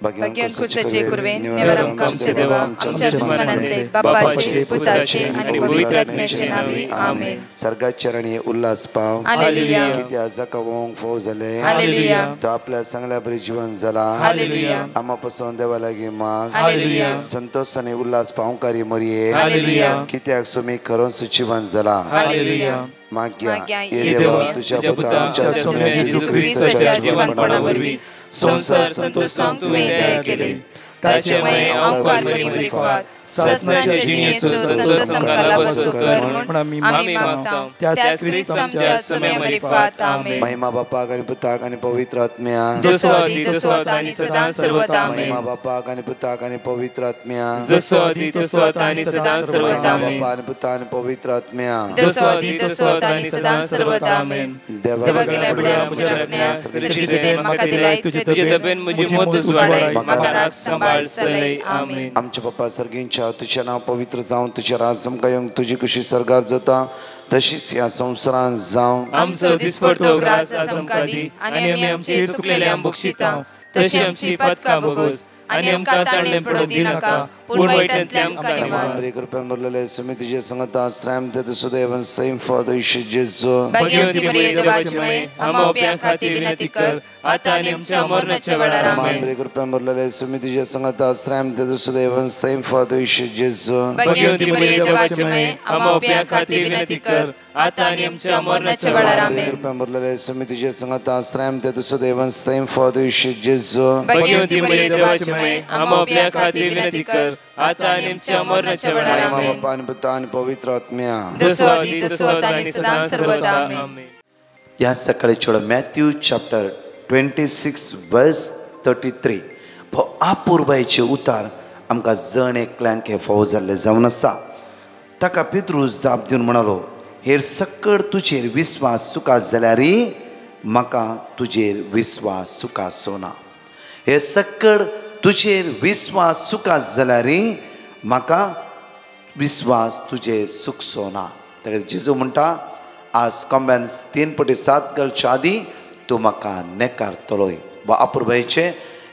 भगवान कुसाचे कुर्वे निवारम कामचे देवा आमच्या दुश्मनांतले बापाचे पुताचे आणि पवित्र आत्म्याचे नावे आमेन. सर्गात चरणी उल्हास पाव हालेलुया. किती जकावंक फोव जाले हालेलुया. तो आपल्या सांगल्या बरी जीवन जाला हालेलुया. आम्हापासून देवा लागी माग हालेलुया. संतोष आणि उल्हास पावकारी मरिये हालेलुया. कित्याक सुमी खरों सुचिवन जाला हालेलुया. माग्या येशू तुझ्या पुता आमच्या सोम्या येशू ख्रिस्ताच्या जीवनपणावरवी संसार संतोषांक तुवें दया केली. ताचे मये अवकार बरी बरी फात ससनाचे जिणेसो संतोष आमकां बसो कर म्हूण आमी मागता. त्याच ख्रिस्त आमच्या सोम्या बरी फात आमेन. महिमा बापाक आणि पुताक आणि पवित्र आत्म्या जसो आदी तसो आता आणि सदां सर्वदा आमेन. महिमा बापाक आणि पुताक आणि पवित्र आत्म्या जसो आदी तसो आता आणि सदां सर्वदा आमेन. बापा आणि पुता आणि पवित्र आत्म्या जसो आदी तसो आता आणि सदां सर्वदा आमेन. देवा गेल्या बड्या म्हज्या रत्न्या सृष्टीचे देन म्हाका दिलाय तुजे दबेन म्हजी मोदच वाडाय म्हाका राख सांबाळ सलय आमेन. आमच्या बाप्पा सर्गींच्या तुझे नाव पवित्र जावन तुझे राज आमकां येवंक तुजी कशी सरकार जाता तशीच ह्या संवसारांत जावं. आमचो दिसपडतो ग्रास आमकां दी आनी आमी आमचे सुकलेल्या बक्षिता तशी आमची पदकां भोगोस आनी आमकां ताळणें पडूं दिनाका पूण वायटांतल्यान आमकां निवार. बरे कृपेन भरलेले सुमी तुजे संगत आश्रम ते सुदैवन सैम फादर इशू जेजू भाग्यवती मरिये देवाची माय आम्हा उप्या खातीर विनंती कर आता आनी आमच्या मरणाच्या वेळार आमेन. बरे कृपेन भरलेले सुमी तुजे संगत आश्रम ते सुदैवन सैम फादर इशू जेजू भाग्यवती मरिये देवाची माय आम्हा उप्या खातीर विनंती कर आता आनी आमच्या मरणाच्या वेळार आमेन. कृपेन भरलेले सुमी तुजे संगत आश्रम ते सुदैवन सैम फादर इशू जेजू भाग्यवती मरिये देवाची माय आम्हा उप्या खातीर विनंती कर आता आनी आमच्या मरणाच्या वेळार आमेन. बापा आणि पुता आणि पवित्र आत्म्या जसो आदी तसो आता आणि सदां सर्वदा आमेन. या सकाळी छोड मॅथ्यू चॅप्टर 26 वर्स 33 हो आपुरबायचे उतार आमकां जण एकल्यांक हे फावो जाल्ले जावन आसा. ताका पितरूस जाप दिवन म्हणालो, हेर सक्कड तुजेर विस्वास सुकास जाल्यार म्हाका तुजेर विस्वास सुकासो ना. हे सक्कड तुजेर विस्वास सुकास जाल्यार म्हाका विस्वास तुजे सुकसो ना. ताका जेजू म्हणटा, आज कोंब्यान 3 पटी 7 घालच्या आदी तूं म्हाका नेकारतलोय. वा अपुरबायचे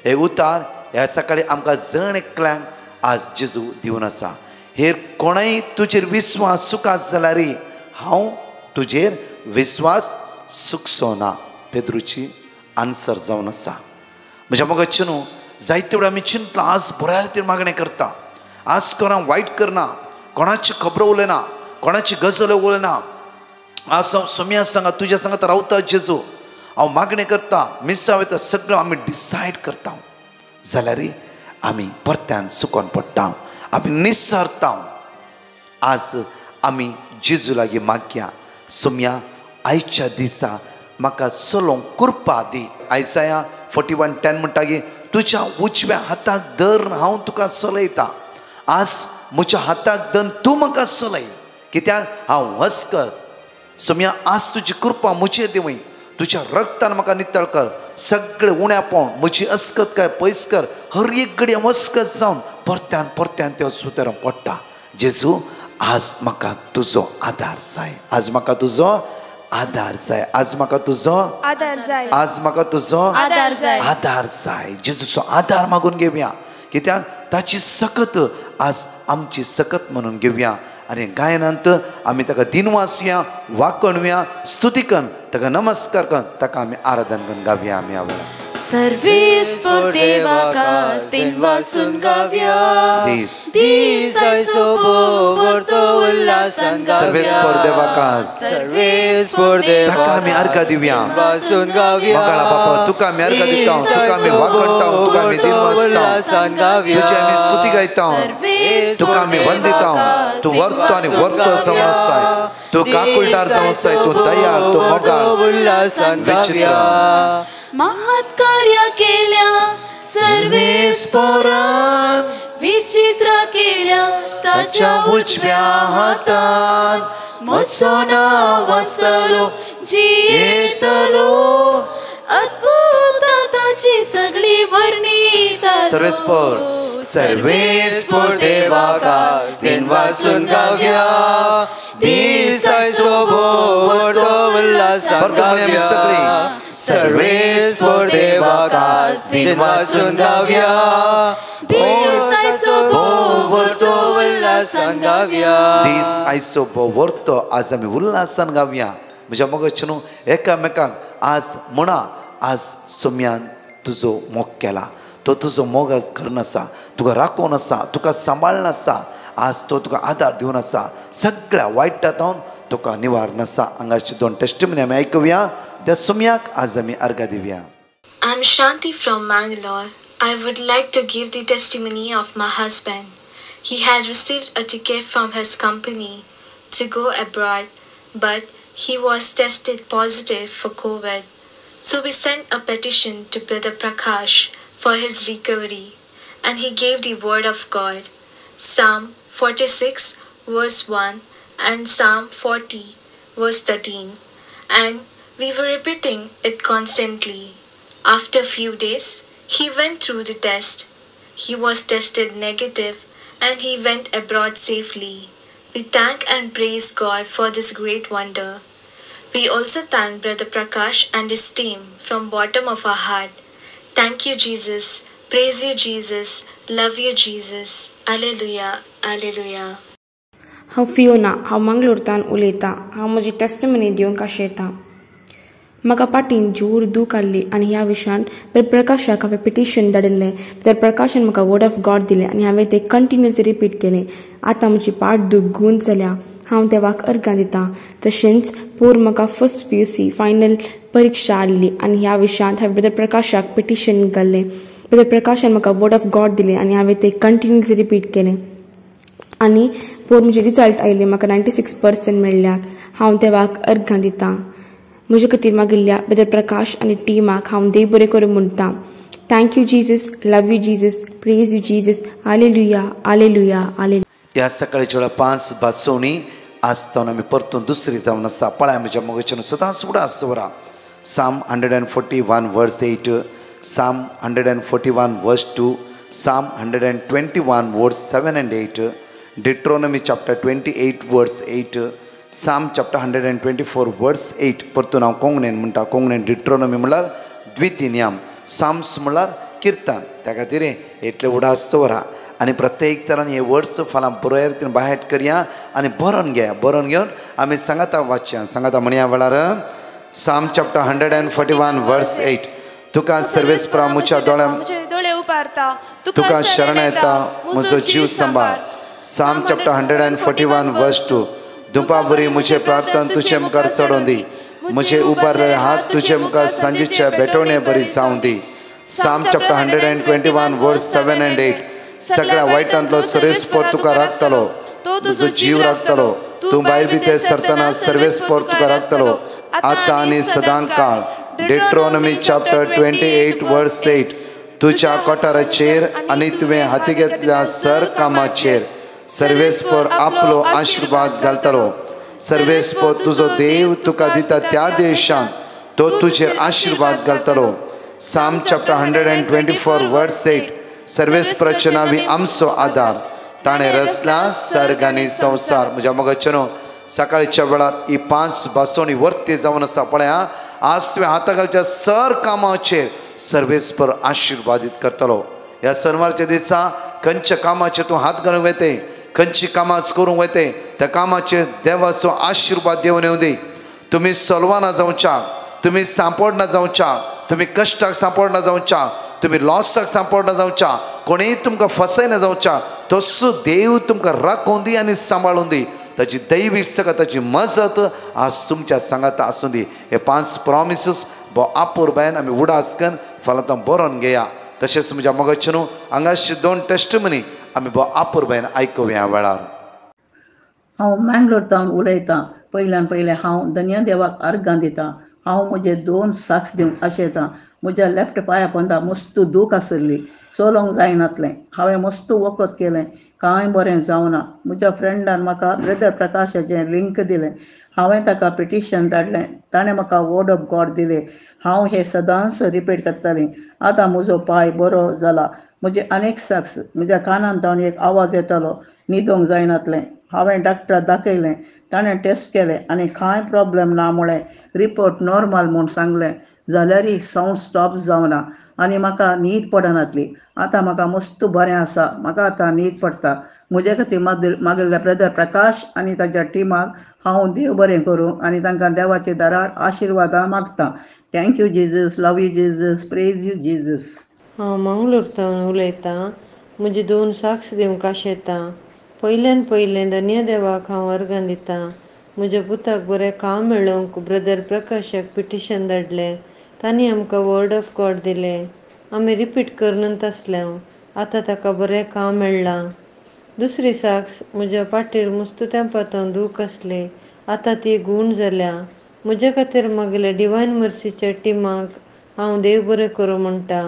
हे उतार ह्या सकाळी आमकां जण एकल्यांक आज जेजू दिवन आसा. हेर कोणय तुजेर विस्वास सुकास जाल्यार हांव तुजेर विस्वास सुकसो ना. पेद्रूची आन्सर जावन आसा. म्हज्या मोगाचे न्हू, जायते वेळा आमी चिंतलां आज बऱ्या रितीन मागणें करता, आज कोणाक वायट करना, कोणाची खबरो उलयना, कोणाची गजाल उलयना. आज हांव सोम्या सांगा तुज्या सांगात रावता जेजू, हांव मागणें करता, मिसा वयता, सगळें आमी डिसायड करता जाल्यार आमी परत्यान सुकोन पडटा, आमी निसरता. आज आमी जेजू लागीं मागया, सोम्या आयच्या दिसा म्हाका चलोवंक कृपा दी. आयसाया 41:10 म्हणटा की तुज्या उजव्या हाताक धर हांव तुका चलयता. आज म्हज्या हाताक धर तूं म्हाका चलय, कित्याक हांव वचकत. सोम्या आज तुजी कृपा म्हजे देवय, तुज्या रक्तान म्हाका नितळ कर. सगळे उण्या पावन म्हजी अस्कत काय पयस कर. हर एक घडये वस्कत जावन परत्यान ते सुदार पडटा. जेजू आज म्हाका तुजो आदार जाय, आज म्हाका तुजो आदार जाय, आज म्हाका तुजो आदार जाय, आज म्हाका तुजो आदार जाय, आदार जाय. जेजूचो आदार मागून घेवया, कित्याक ताची सकत आज आमची सकत म्हणून घेवया. आनी गायनांत आमी ताका दिनवासुया, वाकणुया, स्तुती कन, ताका नमस्कार कन, ताका आमी आराधन कन गावया. आमी आवडा सर्वेस्वर देवाकास दिन वासून गावया. दीस आयचो भोवतो उल्हासान गावया. सर्वेस्वर देवाकास, सर्वेस्वर ताका आमी अर्घ दिवया. वासून गावया. मंगळा बापा तुका आमी अर्घ दिता, तुका आमी वाकणटा, तुका आमी दिनवासता, तुजी आमी स्तुती गायता, तुका आमी वंदिता. तूं वर्तो आनी वर्तो जावन आसाय, तूं काकुळटार जावन आसाय, तूं दयाळ, तूं मोगाळ, विचित्र. महत् कार्य केल्या सर्वेस्परान, विचित्र केल्या ताच्या उजव्या हातान. म्हजो नांव आसतलो जियेतलो, अद्भुत ताची सगळी वर्णी. सर्वेस्पर देवाकास दिन वासून गावया. दीस आयचो भोवतो उल्हासान गावया. सर्वेस्वर देवाकास दिन वाचून गाऊया दीस आयचो भोव व्हरतो उल्हासान गाऊया दीस आयचो भोव व्हरतो आज आमी उल्हासान गावया म्हज्या मोगाचे न्हू एकामेकांक आज म्हणा आज सोम्यान तुजो मोग केला तो तुजो मोग आज करून आसा तुका राखून आसा तुका सांबाळून आसा आज तो तुका आदार दिवन आसा सगळ्या वायटांतावन तुका निवारण आसा हांगाची 2 टेस्टिमनी आमी आयकुया त्या सोम्याक आज आमी अर्घ दिवया. I'm Shanti from Mangalore. I would like to give the testimony of my husband. He had received a ticket from his company to go abroad, but he was tested positive for COVID. So we sent a petition to Brother Prakash for his recovery, and he gave the word of God, Psalm 46 verse 1 and Psalm 40 verse 13, and we were repeating it constantly. After a few days, he went through the test. He was tested negative and he went abroad safely. We thank and praise God for this great wonder. We also thank Brother Prakash and his team from bottom of our heart. Thank you, Jesus. Praise you, Jesus. Love you, Jesus. Alleluia. Alleluia. हांव Fiona हांव मंगळूरतान उलयतां. हांव म्हजी testimony दिवंक आशेतां. म्हाका पाटीन जोर दूख आसली आनी ह्या विशयान प्रकाशाक हांवें पिटिशन धाडिल्लें. तर प्रकाशान म्हाका वर्ड ऑफ गॉड दिलें आनी हांवें तें कंटिन्युअसली रिपीट केलें. आतां म्हजी पाट दूख गूंज जाल्या. हांव देवाक अर्घां दितां. तशेंच पोर म्हाका फर्स्ट PUC फायनल परिक्षा आसली आनी ह्या विशयांत हांवें ब्रदर प्रकाशाक पिटिशन घाल्लें. ब्रदर प्रकाशान म्हाका वर्ड ऑफ गॉड दिलें आनी हांवें तें कंटिन्युअसली रिपीट केलें. आनी पोर म्हजे रिजल्ट आयले. म्हाका 96% मेळ्ळ्यात. हांव देवाक अर्घां दितां. म्हजे खातीर मागिल्ल्या ब्रदर प्रकाश आनी टिमाक हांव देव बरें करूं म्हणटां. Thank you Jesus. Love you Jesus. Praise you Jesus. Hallelujah hallelujah hallelujah. ह्या सकाळच्या वेळा 5 बासोनी आसतना आमी परतून दुसरी जावन आसा. पळय म्हज्या मोगाचें सदांच फुडें आसता. Psalm 141 verse 8, Psalm 141 verse 2, Psalm 121 verse 7 and 8, Deuteronomy chapter 28 verse 8, Psalm chapter 124 verse 8. परतून हांव कोंकणीन म्हणटा. कोंकणीन डिट्रोनॉमी म्हणल्यार द्वितीनियम, साम्स म्हणल्यार किर्तन. त्या खातीर इतले उडास दवरा आनी प्रत्येक तरान हे वर्ड्स फाल्यां बऱ्या रितीन बायहाट करया आनी बरोवन घेया. बरोवन घेवन आमी सांगाता वाचया. सांगाता म्हणया वेळार Psalm chapter 141 verse 8. तुका सर्वेस्परा मुच्या दोळे उबारता तुका शरण येता म्हजो जीव सांबाळ. Psalm chapter 141 verse 2. दुपाबरी मुझे प्रार्थना तुझे मुखार चडोवन दी. मुझे उबारलेले हात तुझे मुखार सांजेच्या भेटवणे बरी जावं दी. Psalm chapter 121 verse 7 and 8. सगळ्या वायटांतलो सर्वेस्पर तुका राखतलो. तुजो जीव राखतलो. तूं भायर भितर सरतना सर्वेस्पर तुका राखतलो आतां आनी सदां काळ. Deuteronomy chapter 28 verse 8. तुज्या कोठाराचेर आनी तुवें हाती घेतल्या सर कामाचेर सर्वेस्पर आपलो आशीर्वाद घालतलो. सर्वेस्पर तुजो देव तुका दिता त्या देशांत तो तुजेर आशीर्वाद घालतलो. Psalm chapter 124 verse 8. सर्वेस्पराचे नांवी आमचो आदार. ताणें रचला सर्ग आनी संवसार. म्हज्या मोगाचे न्हू सकाळच्या वेळार ही 5 बासोनी वर्ती जावन आसा. पळया आज तुवें हाता घालच्या सर कामाचेर सर्वेस्पर आशिर्वादीत करतलो. ह्या शनिवारच्या दिसा खंयच्या कामाचेर तूं हात घालूंक वयते, खंयची कामां करूंक वयते, त्या कामाचेर देवाचो आशिर्वाद देवन येवं दी. तुमी सोलवाना जावच्या, तुमी सांपडना जावच्या, तुमी कश्टाक सांपडना जावच्या, तुमी लॉसाक सांपडना जावच्या, कोणीय तुमकां फसयना जावच्या. तसो देव तुमकां राखून दी आनी सांबाळून दी. ताची दैवीक सगळ्या ताची मजत आज तुमच्या सांगाता आसूं दी. हे 5 प्रॉमिसीस भो आपुरबायन आमी उडास करून फाल्यां बरोवन घेया. तशेंच म्हज्या मोगाचे न्हू हांगाची 2 टेस्टिमनी आमी भो आपुरबायन आयकुया वेळार. हांव मँगलोरतावन उलयतां. पयल्यान पयलें हांव धन्य देवाक अर्घां दितां. हांव म्हजे 2 साक्स दिवंक आशेतां. म्हज्या लेफ्ट पांया पोंदा मस्त दूख आसली. चलोंक जायनासलें. हांवें मस्त वखद केलें. कांय बरें जावना. म्हज्या फ्रेंडान म्हाका ब्रदर प्रकाशाचें लिंक दिलें. हांवें ताका पिटिशन धाडलें. ताणें म्हाका वर्ड ऑफ गॉड दिलें. हांव हें सदांच रिपीट करतालीं. आतां म्हजो पांय बरो जाला. म्हजे अनेक साक्स म्हज्या कानांत जावन एक आवाज येतालो. न्हिदोंक जायनासलें. हांवें डॉक्टराक दाखयलें. ताणें टेस्ट केलें आनी कांय प्रॉब्लेम ना म्हळें. रिपोर्ट नॉर्मल म्हूण सांगलें. जाल्यारय सावंड स्टॉप जावना आनी म्हाका न्हीद पडनातली. आतां म्हाका मस्त बरें आसा, म्हाका आतां न्हीद पडटा. म्हजे खातीर मागिल्ल्या ब्रदर प्रकाश आनी ताच्या टिमाक हांव देव बरें करूं आनी तांकां देवाची दाराळ आशिर्वादां मागतां. Thank you Jesus, love you Jesus, praise you Jesus. हांव मंगळूरतावन उलयतां. म्हजी 2 साक्स दिवंक आशेतां. पयल्यान पयलें धन्य देवाक हांव अर्गां दितां. म्हज्या पुताक बरें काम मेळोवंक ब्रदर प्रकाशाक पिटिशन धाडलें. तांणी आमकां वर्ड ऑफ गॉड दिलें. आमी रिपीट करनत आसल्यांव. आतां ताका बरें काम मेळ्ळां. दुसरी साक्स, म्हज्या पाठीर मस्त तेंपातावन दूख आसलें. आतां ती गूण जाल्या. म्हजे खातीर मागिल्ल्या डिवायन मर्सीच्या टिमाक हांव देव बरें करूं म्हणटा.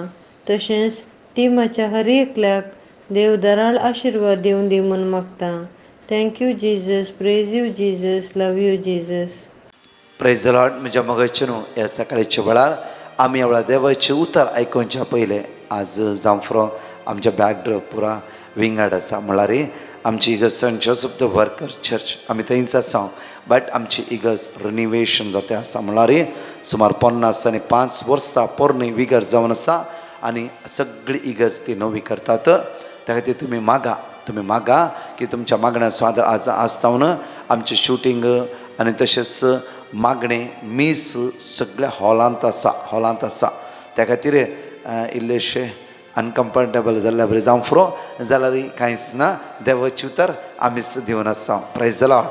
तशेंच टिमाच्या हर एकल्याक देव दाराळ आशिर्वाद दिवन दी म्हूण मागतां. Thank you Jesus, praise you Jesus, love you Jesus. Praise the Lord. म्हज्या मोगाचें न्हू ह्या सकाळच्या वेळार आमी ह्या वेळार देवाचें उतर आयकोवच्या पयलें आज जांफ्रो आमच्या बॅकड्रॉप पुरा विंगड आसा. म्हळ्यार आमची इगर्ज saint Joseph the worker church आमी थंयच आसा. बट आमची इगर्ज रिनिवेशन जाता आसा. म्हळ्यार सुमार 50 आनी 5 वर्सां पोरणी विगर जावन आसा आनी सगळी इगर्ज ती नवी करतात. त्या खातीर तुमी मागा की तुमच्या मागण्या स्वाद आज आसतावन आमचें शूटिंग आनी तशेंच मागणें मीस सगळ्या हॉलांत आसा. त्या खातीर इल्लेशें अनकम्फर्टेबल जाल्ल्या बरें जावं फुरो जाल्यार कांयच ना. देवाचें उतर आमीच दिवन आसा. Praise the Lord.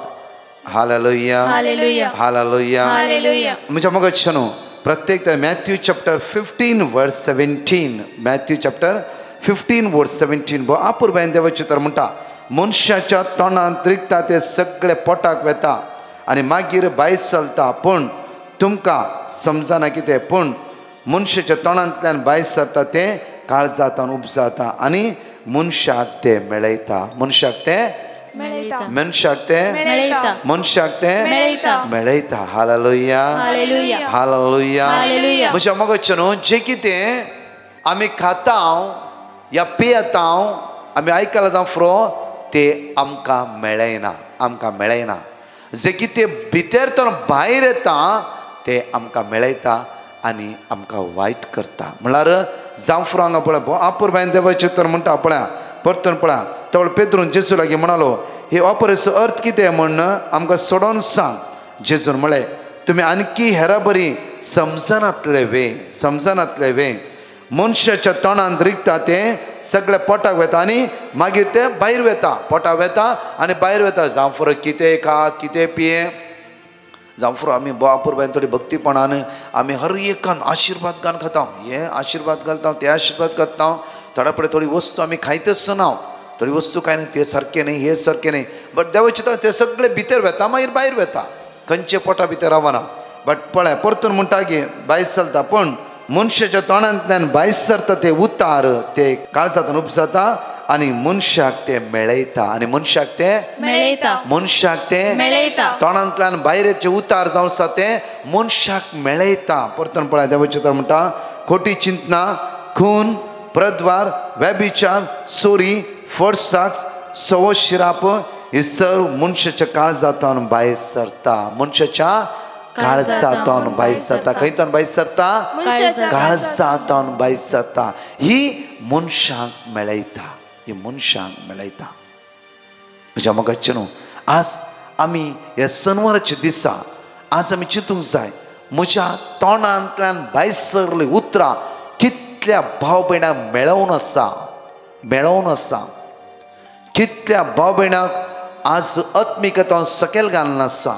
Hallelujah, hallelujah. म्हज्या मोगाचें न्हू प्रत्येक मॅथ्यू चॅप्टर 15 वर्स 17. मॅथ्यू चॅप्टर 15 वर्स 17 बो आपुरबायन देवाचें उतर म्हणटा, मनशाच्या तोंडांत रिगता ते सगळे पोटाक वेता आनी मागीर भायर सरता. पूण तुमकां समजना कितें, पूण मनशाच्या तोंडांतल्यान भायर सरता तें काळजांतल्यान उपजाता आनी मनशाक तें मेळयता. मनशाक तें मेळयता. Hallelujah, hallelujah. म्हज्या मोगाचें न्हू जें कितें आमी खाता या पियेता आमी आयकलां जावं फुरो तें आमकां मेळयना. जें कितें भितर तर भायर येता तें आमकां मेळयता आनी आमकां वायट करता. म्हळ्यार जावं फुरो हांगा पळय आपूर बायन देवाचें उतर म्हणटा पळया परतून पळया. तो पेद्रून जेजू लागीं म्हणालो हे ऑपरेचो अर्थ कितें म्हण आमकां सोडोवन सांग. जेजून म्हळें तुमी आनकी हेरा बरी समजनातले वे. मनशाच्या तोंडांत रिगता तें सगळें पोटाक वेता आनी मागीर तें भायर वेता. पोटाक वेता आनी भायर वेता. जावं फुरो कितें खा कितें पिये. जावं फुरो आमी बापूर बायन थोडी भक्तीपणान आमी हर एकान आशिर्वाद घालून खाता. हे आशिर्वाद घालता ते आशिर्वाद करता. थोड्या पळय थोडी वस्तू आमी खायतच ना. थोडी वस्तू काय नाही ते सारकें न्ही हे सारकें न्ही. बट देवाचें ते सगळें भितर वेता मागीर भायर वेता. खंयचे पोटा भितर रावना. बट पळय परतून म्हणटा की भायर सरता. पूण मनशाच्या तोंडांतल्यान भायर सरता ते उतार ते काळजांतल्यान उपजाता आनी मनशाक ते मेळयता. आनी मनशाक ते तोंडांतल्यान भायरचे उतार जावन आसा ते मनशाक मेळयता. परतून पळय देवाचें उतर म्हणटा खोटी चिंतना, खून, प्रद्वार, व्यभिचार, चोरी, फडसाक्स, सवो शिराप हे सर्व मनशाच्या काळजांतल्यान भायर सरता. मनशाच्या काळजांतल्यान भायर सरता. खंयच्यान भायर सरता? काळजांतल्यान भायर सरता. ही मनशांक मेळयता. म्हज्या मोगाचें न्हू आज आमी ह्या शेनवाराच्या दिसा आज आमी चिंतूंक जाय म्हज्या तोंडांतल्यान भायर सरली उतरां कितल्या भाव भयणाक मेळोवन आसा. कितल्या भाव भयणाक आज आत्मिकतान सकयल घालना आसा.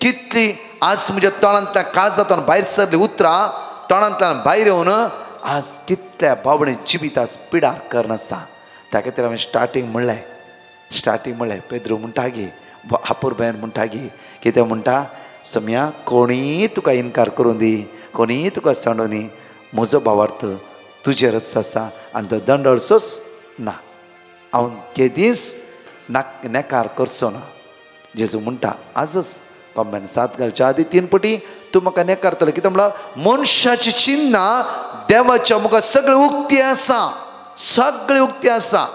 कितली आज म्हज्या तोंडांतल्या काळजांतल्यान भायर सरली उतरां तोंडांतल्यान भायर येवन आज कितल्या भाव भयणी जिवीत आज पिडार करना आसा. त्या खातीर हांवें स्टार्टींग म्हणलें पेद्रू म्हणटा गे आपूर बायन म्हणटा गे कितें म्हणटा सम्या कोणीय तुका इन्कार करूं दी कोणीय तुका सांडूं दी म्हजो भावार्थ तुजेरच आसा आनी तो दंड अडसोच ना. हांव केदींच नेकार करचो ना. जेजू म्हणटा आजच कॉम्बॅन 7 घालच्या आदी 3 पटी तूं म्हाका नेकारतलो. कित्याक म्हळ्यार मनशाची चिन्नां देवाच्या मुखार सगळी उक्ती आसा.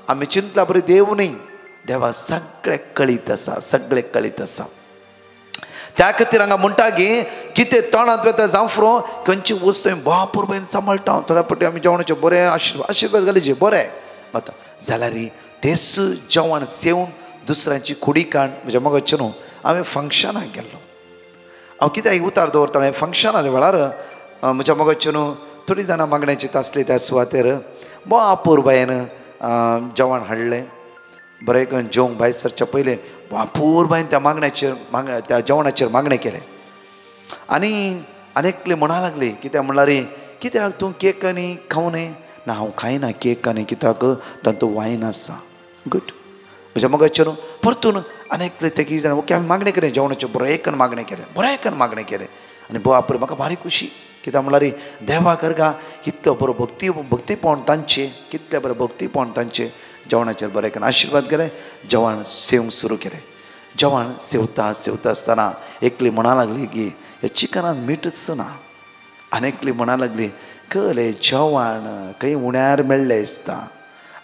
आमी चिंतला बरी देव न्ही देवा सगळें कळीत आसा. त्या खातीर हांगा म्हणटा की कितें तोंडांत वेता जावफ्रो खंयची वस्त बापूर बाईन सांबाळटा थोड्या पटी आमी जेवणाचे बरें आशिर्वाद घालीचे बरें वता जाल्यार तेच जेवण सेवन दुसऱ्यांची खुडी काण म्हणजे मगच न्हू हांवें फंक्शनाक गेल्लो हांव कित्याक उतार दवरतालें फंक्शना वेळार म्हज्या मगच न्हू थोडीं जाणां मागण्याची आसली त्या सुवातेर बापूर बायेन जेवण हाडलें बरें करून जेवंक भायर सरच्या पयलें बापूर बायन त्या जेवणाचेर मागणें केलें आनी आनेकले म्हणा लागली कित्याक म्हणल्यार कित्याक तूं केक आनी खावं न्ही ना हांव खायना केक आनी कित्याक तातूंत वायन आसा गूड म्हज्या मगचे न्हू परतून आनेकले ते कितें जाणां ओके हांवें मागणें केलें जेवणाचें बरें मागणें केलें आनी बापूर म्हाका भारी खुशी कित्याक म्हणल्यार देवाक अर्गा कितलो बरो भक्तीपण तांचे कितले बरें भक्तीपण तांचे जेवणाचेर बरें करून आशिर्वाद केले जेवण सेवंक सुरू केलें जेवण सेवता आसतना एकली म्हणा लागली की हे चिकनान मीठच ना आनेकली म्हणा लागली कळ्ळें जेवण खंय उण्यार मेळ्ळें दिसता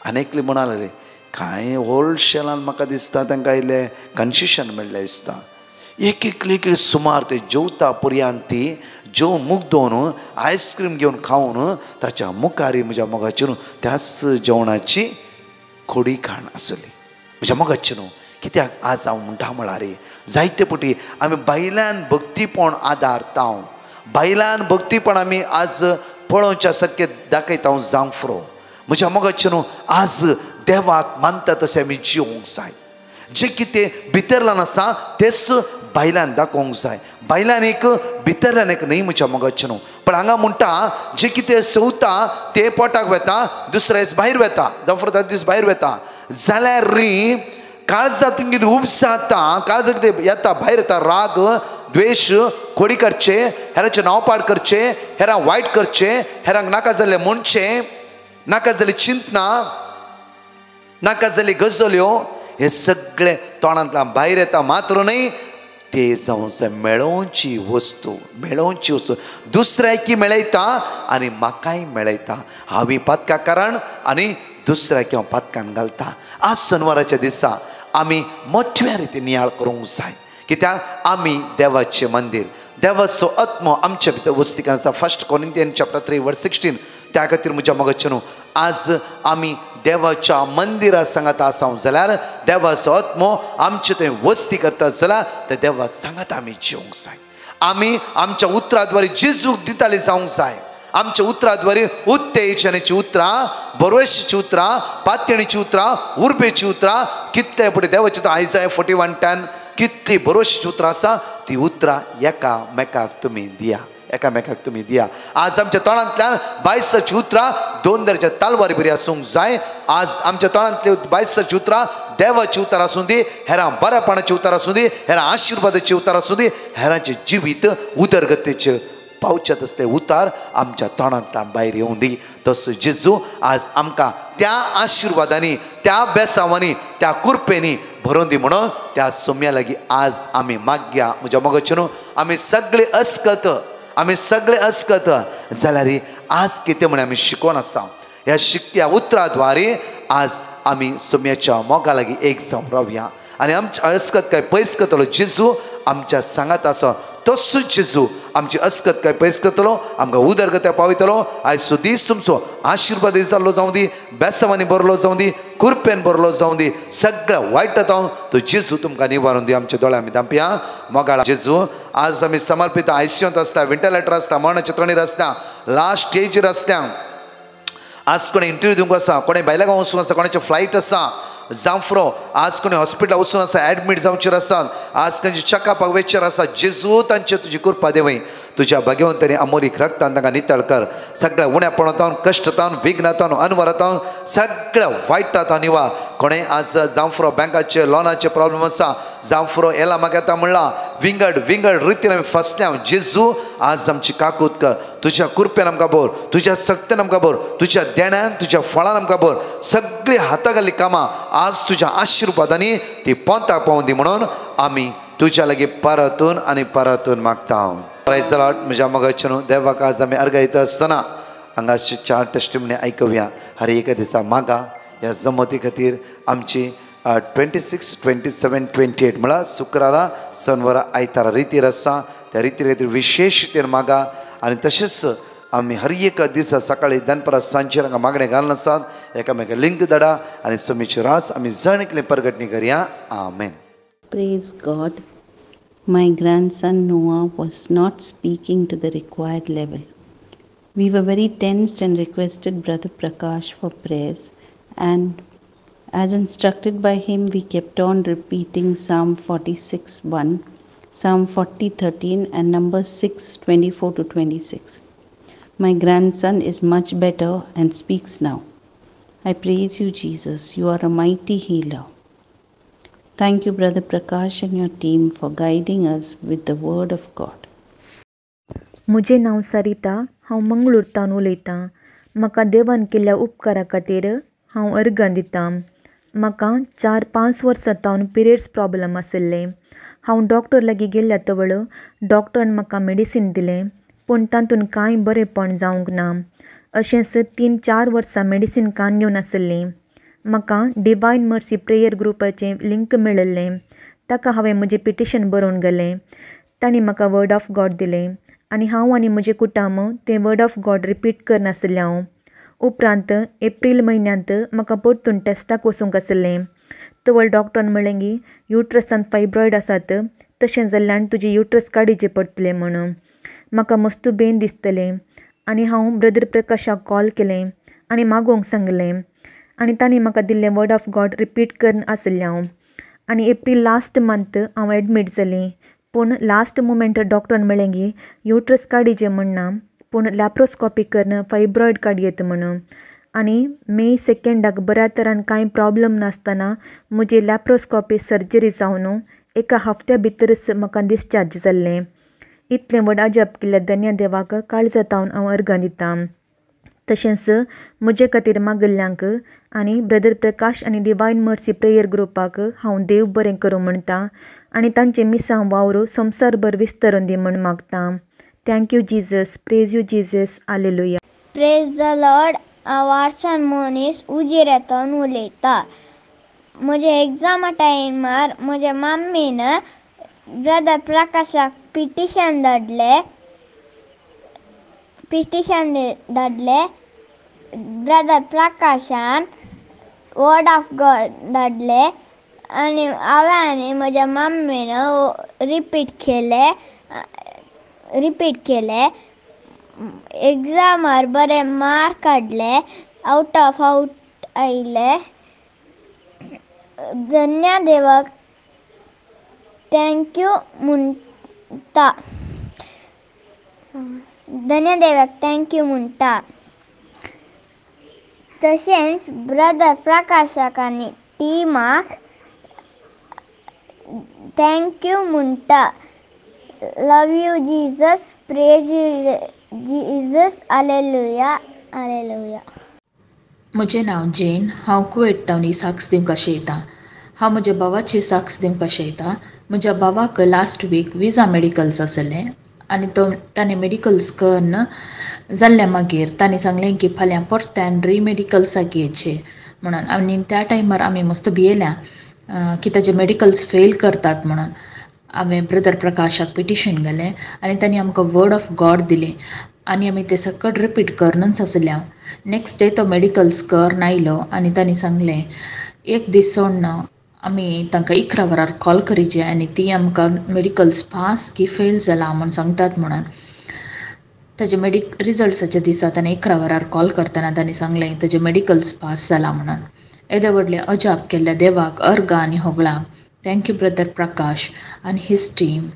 आनेकली म्हणा लागली कांय होलसेलान म्हाका दिसता तांकां इल्लें कन्सेशन मेळ्ळें दिसता एक सुमार ते जेवता पर्यंत ती जेवण मुग्दोवन आयस्क्रीम घेवन खावन ताच्या मुखारी म्हज्या मोगाची न्हू त्याच जेवणाची खोडी खाण आसली म्हज्या मोगाची न्हू कित्याक आज हांव म्हणटा म्हळ्यार जायते पटी आमी बायल्यान भक्तीपण आदारता बायल्यान भक्तीपण आमी आज पळोवच्या सारकें दाखयता जावफ्रो म्हज्या मोगाची न्हू आज देवाक मानता तशें आमी जिवंक जाय जें कितें भितरल्यान आसा तेच बायल्यान दाखोवंक जाय बायल्यान एक भितरल्यान एक न्ही म्हज्या मोगाचें न्हू पण हांगा म्हणटा जें कितें सवता तें पोटाक वेता दुसऱ्या दीस भायर वेता जावं त्या दीस भायर वेता जाल्यार काळजां तुमगेर उबस जाता काळजां कितें येता भायर येता राग द्वेश खोडी करचे हेरांचें नांवपाड करचें हेरां वायट करचें हेरांक नाका जाल्लें म्हणचें नाका जाल्ली चिंतना नाका जाल्ली गजाल्यो हे सगळे तोंडांतल्यान भायर येता मात्र न्ही ते जावं जाय मेळोवची वस्तू दुसऱ्याकी मेळयता आनी म्हाकाय मेळयता हांवें पातकां कारण आनी दुसऱ्याक हांव पातकान घालता आज शनिवाराच्या दिसा आमी मोठ्या रितीन नियाळ करूंक जाय कित्याक आमी देवाचें मंदीर देवाचो आत्मो आमच्या भितर वस्तीक आसा 1 Corinthians chapter 3 verse 16 त्या खातीर म्हज्या मोगाचें न्हू आज आमी देवाच्या मंदिरात सांगात आसां जाल्यार देवाचो आत्मो आमचे थंय वस्ती करता जाल्यार ते देवा सांगात आमी जिवंक जाय आमी आमच्या उतराद्वारे जेजूक दिताले जावंक जाय आमच्या उतराद्वारे उत्तेजनाची उतरां बरोवशीची उतरां पातयणीची उतरां उर्बेची उतरां कितले पुढे देवाची आयजाय 41:10 कितली बरोवशीची उतरां आसा ती उतरां एकामेकाक तुमी दिया आज आमच्या तोंडांतल्यान 22 उतरां 2 दर्जा तालवारी बरी आसूंक जाय आज आमच्या तोंडांतली 22 उतरां देवाची उतर आसूं दी हेरां बरेपणाची उतर आसूं दी हेरां आशिर्वादाची उतर आसूं दी हेरांचें जिवीत उदरगतीचें पावचें तसलें उतार आमच्या तोंडांतल्यान भायर येवं दी तसो जेजू आज आमकां त्या आशिर्वादांनी त्या बेसांवांनी त्या कुरपेनी भरोवन दी म्हणून त्या सोम्या लागीं आज आमी मागया म्हज्या मोगाचें न्हू आमी सगळे अस्कत जाल्यार आज कितें म्हण आमी शिकोवन आसा ह्या शिकत्या उतरा द्वारे आज आमी सोम्याच्या मोगा लागीं एक जावन रावया आनी आमच्या अस्कत काय पयस करतलो जेजू आमच्या सांगात आसा तसो जेजू आमची अस्कत काय पयस करतलो आमकां उदरगत्या पावयतलो आयचो दीस तुमचो आशिर्वाद जाल्लो जावं दी बेसांवांनी बरलो जावं दी कुरपेन बरलो जावं दी सगळ्या वायटांत तो जेजू तुमकां निवारून दी आमच्या दोळ्या आमी धांपया मोगाळ जेजू आज आमी समर्पित आयसीयूंत आसता वेंटिलेटर आसता मरणाच्या तोंडीर आसता लास्ट स्टेजीर आसता आज कोणी इंटरव्यू दिवंक आसा कोणी भायल्या गांवां वचूंक आसा कोणाचें फ्लायट आसा जावफ्रो आज कोणी हॉस्पिटलां वचून आसा एडमीट जावचेर आसात आज खंयचे चॅकअपाक वेचेर आसा जेजू तांचे तुजी कृपा देवय तुज्या भगवंतानी अमोलीक रक्तान तांकां नितळ कर सगळ्या उण्यापणांतावन कश्टांतावन विघ्नांतावन अनवरांतावन सगळ्या वायटांतावन निवार कोणें आज जावफ्रो बँकाचे लोनाचे प्रॉब्लेम आसा जावफ्रो येला म्हाका येता म्हणला विंगड रितीन आमी फसल्या जेजू आज आमची काकूत कर तुज्या कृपेन आमकां बोर तुज्या सक्तीन आमकां बोर तुज्या देण्यान तुज्या फळान आमकां बोर सगळीं हाता घाल्लीं कामां आज तुज्या आशिर्वादांनी ती पोंताक पावोवन दी म्हणून आमी तुज्या लागीं परतून आनी परतून मागता प्रायज द लॉर्ड म्हज्या मोगाचें न्हू देवाक आज आमी अर्गायता आसतना हांगाचे 4 टेस्टिमनी आयकुया हर एका दिसा मागा ह्या जमती खातीर आमची 26, 27, 28 म्हळ्यार शुक्रारा शनिवारा आयतारा रितीर आसा त्या रितीर विशेशतेन मागा आनी तशेंच आमी हर एक दिसा सकाळी दनपरां सांजचेर हांगा मागणें घालून आसात एकामेका लिंक धाडा आनी समीचे रास आमी जणकले परगटणी करया आमेन. Praise God. My grandson Noah was not speaking to the required level. We were very tensed and requested Brother Prakash for prayers, and as instructed by him, we kept on repeating Psalm 46:1, Psalm 40:13, and Numbers 6:24 to 26. My grandson is much better and speaks now. I praise you, Jesus. You are a mighty healer. Thank you, Brother Prakash and your team, for guiding us with the word of God. म्हजें नांव सरिता. हांव मंगळूरतान उलयतां. म्हाका देवान केल्ल्या उपकारा खातीर हांव अर्गां दितां. म्हाका 4-5 वर्सां तावन पिरियड्स प्रॉब्लम आशिल्ले. हांव डॉक्टर लागीं गेल्ल्या तवळ डॉक्टरान म्हाका मेडिसीन दिलें, पूण तातूंत कांय बरेंपण जावंक ना. अशेंच 3-4 वर्सां मेडिसीन कान घेवन आशिल्ली. म्हाका डिवायन मर्सी प्रेयर ग्रुपाचें लिंक मेळिल्लें. ताका हांवें म्हजें पिटिशन बरोवन गेलें. तांणी म्हाका वर्ड ऑफ गॉड दिलें आनी हांव आनी म्हजें कुटुंब तें वर्ड ऑफ गॉड रिपीट करनाशिल्लें हांव. उपरांत एप्रील म्हयन्यांत म्हाका परतून टेस्टाक वचूंक आशिल्लें. तवळ डॉक्टरान म्हणलें की युट्रसान फायब्रॉयड आसात, तशें जाल्ल्यान तुजें युट्रस काडिचें पडटलें म्हणून. म्हाका मस्त बेन दिसतलें आनी हांव ब्रदर प्रकाशाक कॉल केलें आनी मागोवंक सांगलें आनी तांणी म्हाका दिल्लें वर्ड ऑफ गॉड रिपीट करन आशिल्लें हांव. आनी एप्रील लास्ट मंथ हांव एडमीट जालीं, पूण लास्ट मुमेंट डॉक्टरान म्हणलें की युट्रस काडिचें म्हणना, पूण लॅप्रोस्कॉपी करन फायब्रॉयड काडयेत म्हणून. आनी मे 2 बऱ्या तरान कांय प्रॉब्लम नासतना म्हजी लॅप्रोस्कॉपी सर्जरी जावन एका हफ्त्या भितरच म्हाका डिस्चार्ज जाल्लें. इतलें व्हड अजाप केल्ल्या धन्य देवाक काळजांतावन हांव अर्गां दितां. तशेंच म्हजे खातीर मागिल्ल्यांक आनी ब्रदर प्रकाश आनी डिवायन मर्सी प्रेयर ग्रुपाक हांव देव बरें करूं म्हणटा आनी तांचे मिसां वावर संवसारभर विस्तरून दी म्हण मागतां. Thank you Jesus. Praise you Jesus. Hallelujah. Praise the Lord. हांव वार्सान मनीस उजिरेतोन उलयतां. म्हज्या एग्जामा टायमार म्हज्या मम्मीन ब्रदर प्रकाशाक पिटिशन धाडलें. ब्रदर प्रकाशान वर्ड ऑफ गॉड धाडलें आनी हांवें आनी म्हज्या मम्मीन रिपीट केलें. एग्जामार बरे मार्क काडले, आउट ऑफ आउट आयले. धन्य देवाक थँक्यू म्हणटा. तशेंच ब्रदर प्रकाशाक आनी टिमाक थँक्यू म्हणटा. लव you Jesus. Praise you Jesus. Hallelujah. Hallelujah. म्हजें नांव जैन. हांव कुवेटांनी साक्स दिवंक आशयतां. हांव म्हज्या भावाची साक्स दिवंक आशयतां. म्हज्या भावाक लास्ट वीक विजा मेडिकल्स आसलें आनी ताणें मेडिकल्स करून जाल्ल्या मागीर ताणें सांगलें की फाल्यां परत्यान मेडिकल्साक येवचें म्हणून. आनी त्या टायमार आमी मस्त भियेल्या की ताजे मेडिकल्स फेल करतात म्हणून. हांवें ब्रदर प्रकाशाक पिटिशन घालें आनी तांणी आमकां वर्ड ऑफ गॉड दिलें आनी आमी तें सकट रिपीट करनच आसल्या. नेक्स्ट डे तो मेडिकल्स कर नायलो आनी तांणी सांगलें एक दीस सोडून आमी तांकां 11 वरार कॉल करीचें आनी ती आमकां मेडिकल्स पास की फेल जाला म्हूण सांगतात म्हणून. ताजे रिजल्ट्साच्या दिसा ताणें 11 वरार कॉल करतना तांणी सांगलें ताजे मेडिकल्स पास जाला म्हणून. येदे व्हडलें अजाप केल्ल्या देवाक अर्गां आनी होगळा. थँक्यू ब्रदर प्रकाश आनी हीज टीम.